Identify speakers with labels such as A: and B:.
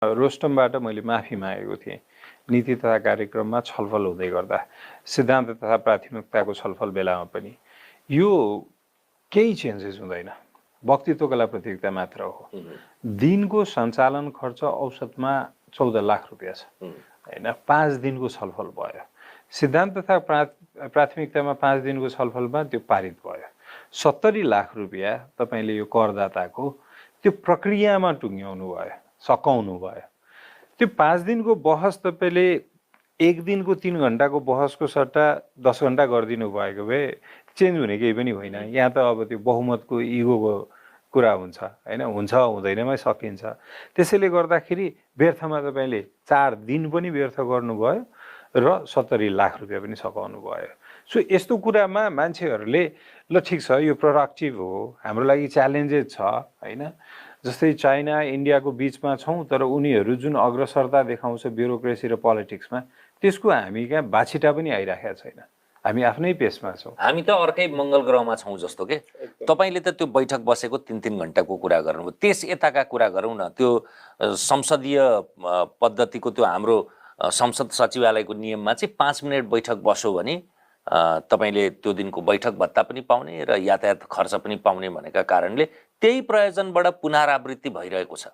A: रोस्टमबाट मैले माफी मागेको थिएँ नीति तथा कार्यक्रममा छलफल हुँदै गर्दा सिद्धान्त तथा प्राथमिकताको छलफल बेलामा पनि यो केही चेन्जेस हुँदैन वक्तित्व कला प्रतियोगिता मात्र हो दिनको सञ्चालन खर्च औसतमा 14 लाख रुपियाँ छ हैन 5 दिनको छलफल भयो सिद्धान्त तथा प्राथमिकतामा 5 दिनको छलफलमा त्यो पारित भयो 70 लाख रुपियाँ तपाईले यो करदाताको त्यो प्रक्रियामा टुङ्ग्याउनु भयो सकाउनु भयो त्यो 5 दिनको बहस तपाईले 1 दिनको 3 घण्टाको बहसको सट्टा 10 घण्टा गरिदिनु भएको भए चेन्ज हुने केही पनि होइन यहाँ त अब त्यो बहुमतको इगोको कुरा हुन्छ हैन हुन्छ हुँदैनमै सकिन्छ त्यसैले गर्दाखेरि व्यर्थमा तपाईले 4 दिन पनि व्यर्थ गर्नुभयो र 70 लाख रुपियाँ पनि सकाउनु भयो सो यस्तो कुरामा मान्छेहरूले ल ठीक छ यो प्रोडक्टिभ हो हाम्रो लागि च्यालेन्जेस छ हैन जस्तै चाइना इन्डियाको बीचमा छौं तर उनीहरू जुन अग्रसरता देखाउँछ ब्युरोक्रेसी र पोलिटिक्समा त्यसको हामी कहाँ बाछिटा पनि आइराखेको छैन हामी आफ्नै पेसमा छौं
B: हामी त अर्कै मंगल ग्रहमा छौं जस्तो के तपाईले त त्यो बैठक बसेको 3-3 घण्टाको कुरा गर्नुभयो त्यस यताका कुरा गरौँ न त्यो संसदीय पद्धतिको त्यो हाम्रो संसद सचिवालयको नियममा चाहिँ 5 मिनेट बैठक बस्यो भने तपाईले त्यो दिनको बैठक भत्ता पनि पाउने र यातायात खर्च पनि पाउने भनेका कारणले त्यही प्रयोजनबाट पुनरावृत्ति भइरहेको छ